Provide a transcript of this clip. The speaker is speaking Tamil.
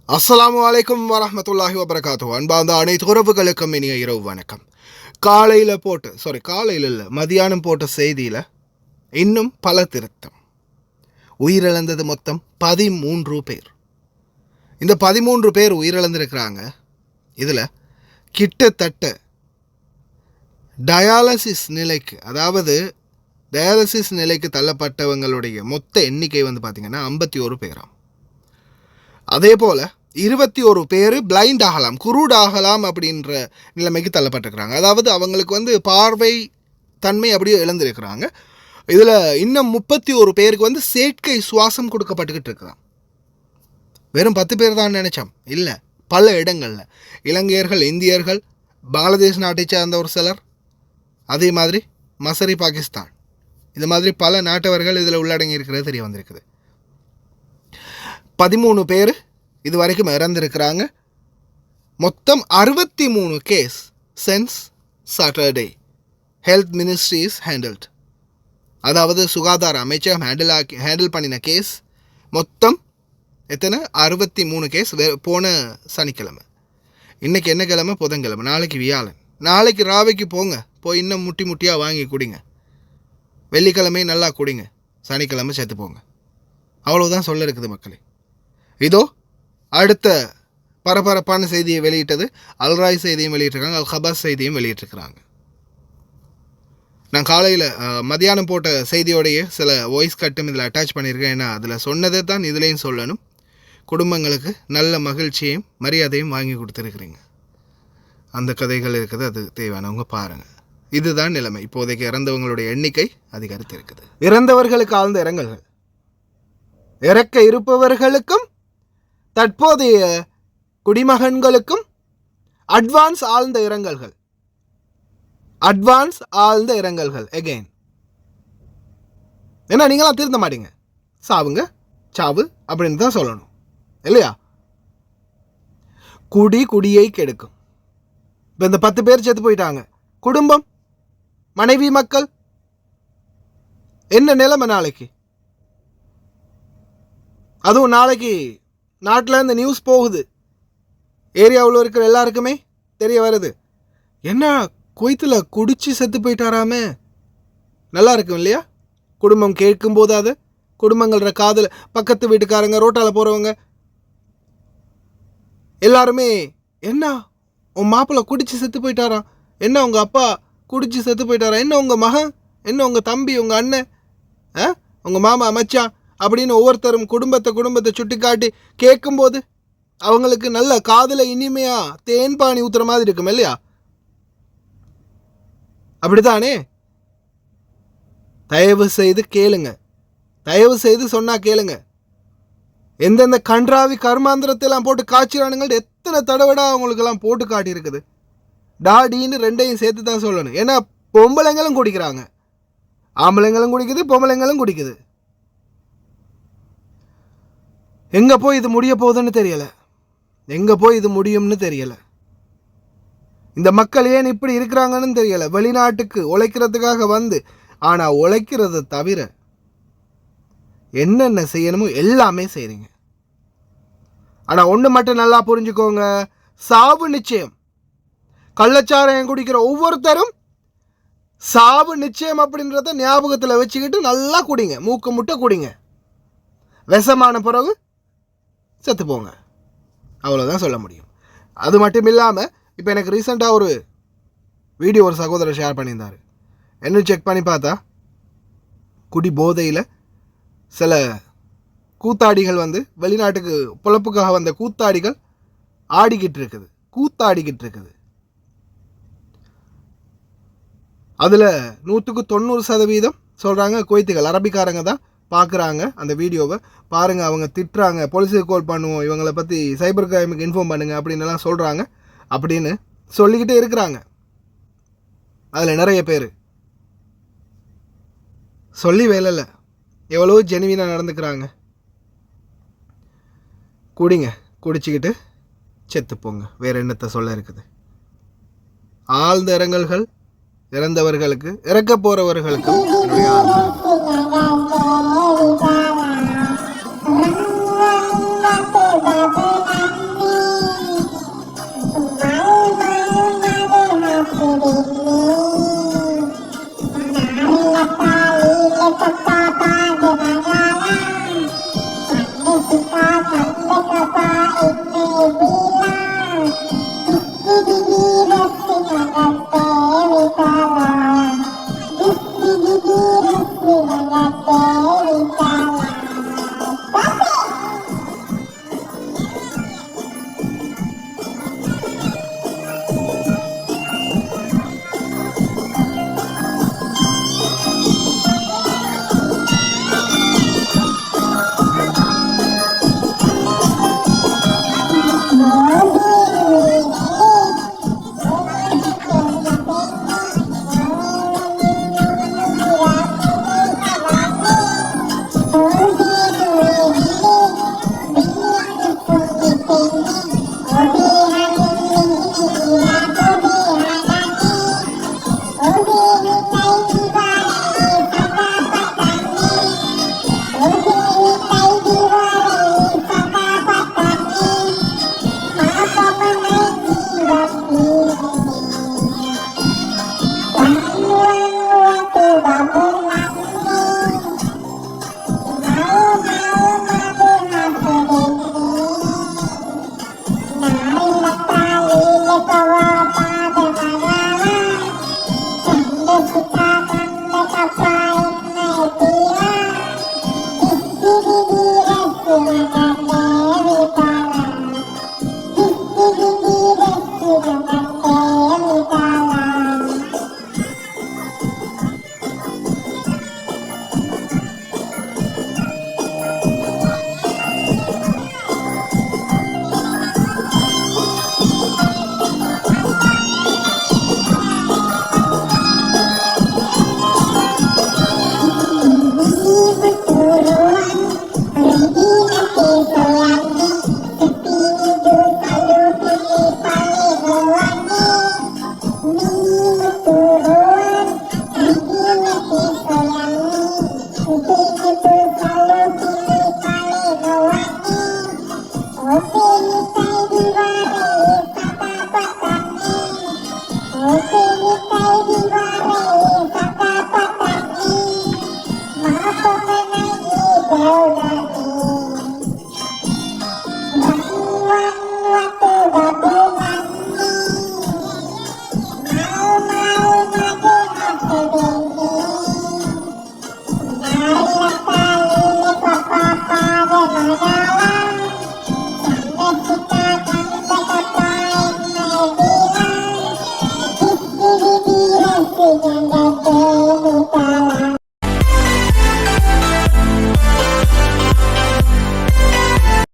அஸ்ஸலாமு அலைக்கும் வரஹ்மத்துல்லாஹி வபரகாத்து. அன்பார்ந்த அனைத்து உறவுகளுக்கும் இனிய இரவு வணக்கம். மதியானம் போட்ட செய்தியில் இன்னும் பல திருத்தம். உயிரிழந்தது மொத்தம் 13 பேர். இந்த 13 பேர் உயிரிழந்திருக்கிறாங்க. இதில் கிட்டத்தட்ட டயாலிசிஸ் நிலைக்கு தள்ளப்பட்டவங்களுடைய மொத்த எண்ணிக்கை பார்த்திங்கன்னா 51 பேராம். அதே போல் 21 பேர் பிளைண்ட் ஆகலாம், குருடாகலாம் அப்படின்ற நிலைமைக்கு தள்ளப்பட்டிருக்கிறாங்க. அதாவது அவங்களுக்கு பார்வை தன்மை அப்படியே இழந்திருக்கிறாங்க. இதில் இன்னும் 31 பேருக்கு செயற்கை சுவாசம் கொடுக்கப்பட்டுக்கிட்டு இருக்கிறான். வெறும் 10 பேர் தான் நினைச்சோம், இல்லை, பல இடங்களில் இலங்கையர்கள், இந்தியர்கள், பங்களாதேஷ் நாட்டை சேர்ந்த ஒரு சிலர், அதே மாதிரி மசரி, பாகிஸ்தான், இது மாதிரி பல நாட்டவர்கள் இதில் உள்ளடங்கி இருக்கிறது தெரிய வந்திருக்குது. 13 பேர் இது வரைக்கும் இறந்திருக்கிறாங்க. மொத்தம் 63 case since Saturday health ministry is handled. அதாவது சுகாதார அமைச்சகம் ஹேண்டில் பண்ணின கேஸ் மொத்தம் எத்தனை? 63 கேஸ். போன சனிக்கிழமை, இன்றைக்கி என்ன கிழமை? புதன்கிழமை. நாளைக்கு வியாழன். நாளைக்கு ராவைக்கு போங்க, போய் இன்னும் முட்டியாக வாங்கி குடிங்க. வெள்ளிக்கிழமை நல்லா குடிங்க, சனிக்கிழமை செத்து போங்க. அவ்வளோதான் சொல்ல இருக்குது மக்களே. இதோ அடுத்த பரபரப்பான செய்தியை வெளியிட்டது அல்ராய் செய்தியும் வெளியிட்டிருக்காங்க, அல் ஹபாஸ் செய்தியும் வெளியிட்டிருக்கிறாங்க. நான் காலையில் மதியானம் போட்ட செய்தியோடைய சில வாய்ஸ் கட்டும் இதில் அட்டாச் பண்ணியிருக்கேன். ஏன்னா அதில் சொன்னதை தான் இதுலேயும் சொல்லணும். குடும்பங்களுக்கு நல்ல மகிழ்ச்சியையும் மரியாதையும் வாங்கி கொடுத்துருக்குறீங்க. அந்த கதைகள் இருக்குது, அது தேவையானவங்க பாருங்கள். இதுதான் நிலைமை. இப்போதைக்கு இறந்தவங்களுடைய எண்ணிக்கை அதிகரித்து இருக்குது. இறந்தவர்களுக்கு ஆழ்ந்த இரங்கல்கள். இறக்க இருப்பவர்களுக்கும் தற்போதைய குடிமகன்களுக்கும் அட்வான்ஸ் ஆழ்ந்த இரங்கல்கள் எகெயின். ஏன்னா நீங்களாம் திருந்த மாட்டீங்க. சாவு அப்படின்னு தான் சொல்லணும், இல்லையா? குடியை கெடுக்கும். இப்போ இந்த 10 பேர் செத்து போயிட்டாங்க. குடும்பம், மனைவி, மக்கள் என்ன நிலைமை நாளைக்கு? அதுவும் நாளைக்கு நாட்டில் இந்த நியூஸ் போகுது, ஏரியாவில் இருக்கிற எல்லாருக்குமே தெரிய வருது. என்ன குவைத்தில் குடிச்சு செத்து போயிட்டாராமே. நல்லா இருக்கும் இல்லையா? குடும்பம் கேட்கும் போதாது, குடும்பங்களோட காதில் பக்கத்து வீட்டுக்காரங்க, ரோட்டால் போகிறவங்க எல்லாருமே, என்ன உன் மாப்பிள்ளை குடிச்சு செத்து போயிட்டாராம், என்ன உங்கள் அப்பா குடிச்சு செத்து போயிட்டாரா, என்ன உங்கள் மகன், என்ன உங்கள் தம்பி, உங்கள் அண்ணன், உங்கள் மாமா, மச்சான் அப்படின்னு ஒவ்வொருத்தரும் குடும்பத்தை சுட்டி காட்டி கேட்கும்போது அவங்களுக்கு நல்ல காதில் இனிமையாக தேன்பானி ஊற்றுற மாதிரி இருக்கும் இல்லையா? அப்படித்தானே? தயவு செய்து கேளுங்க, தயவு செய்து சொன்னால் கேளுங்க. எந்தெந்த கன்றாவி கர்மாந்திரத்தையெல்லாம் போட்டு காய்ச்சிறானுங்கள்ட்ட எத்தனை தடவைடா அவங்களுக்கெல்லாம் போட்டு காட்டியிருக்குது. டாடின்னு ரெண்டையும் சேர்த்து தான் சொல்லணும். ஏன்னா பொம்பளைங்களும் குடிக்கிறாங்க, ஆம்பளைங்களும் குடிக்குது, பொம்பளைங்களும் குடிக்குது. எங்கே போய் இது முடிய போகுதுன்னு தெரியலை, எங்கே போய் இது முடியும்னு தெரியலை. இந்த மக்கள் ஏன் இப்படி இருக்கிறாங்கன்னு தெரியலை. வெளிநாட்டுக்கு உழைக்கிறதுக்காக ஆனால் உழைக்கிறத தவிர என்னென்ன செய்யணுமோ எல்லாமே செய்கிறீங்க. ஆனால் ஒன்று மட்டும் நல்லா புரிஞ்சுக்கோங்க, சாவு நிச்சயம். கள்ளச்சாராயம் குடிக்கிற ஒவ்வொருத்தரும் சாவு நிச்சயம் அப்படின்றத ஞாபகத்தில் வச்சுக்கிட்டு நல்லா குடிங்க, மூக்கு முட்டை குடிங்க. விஷமான பிறகு செத்து போங்க, அவ்வளோதான் சொல்ல முடியும். அது மட்டும் இல்லாமல் இப்போ எனக்கு ரீசெண்டாக ஒரு வீடியோ ஒரு சகோதரர் ஷேர் பண்ணியிருந்தார். என்ன செக் பண்ணி பார்த்தா குடி போதையில் சில கூத்தாடிகள் வெளிநாட்டுக்கு பொழப்புக்காக வந்த கூத்தாடிகள் கூத்தாடிக்கிட்டு இருக்குது. அதில் 100% சொல்கிறாங்க குவைத்துகள், அரபிக்காரங்க தான் பார்க்குறாங்க. அந்த வீடியோவை பாருங்கள், அவங்க திட்டுறாங்க, போலீஸுக்கு கால் பண்ணுவோம், இவங்களை பற்றி சைபர் கிரைமுக்கு இன்ஃபார்ம் பண்ணுங்கள் அப்படின்னுலாம் சொல்கிறாங்க. அப்படின்னு சொல்லிக்கிட்டே இருக்கிறாங்க. அதில் நிறைய பேர் சொல்லி வேலையில் எவ்வளோ ஜெனுவினாக நடந்துக்கிறாங்க. குடிச்சிக்கிட்டு செத்துப்போங்க, வேறு என்னத்தை சொல்ல இருக்குது. ஆழ்ந்த இரங்கல்கள் இறந்தவர்களுக்கு, இறக்க போகிறவர்களுக்கும் என்னுடைய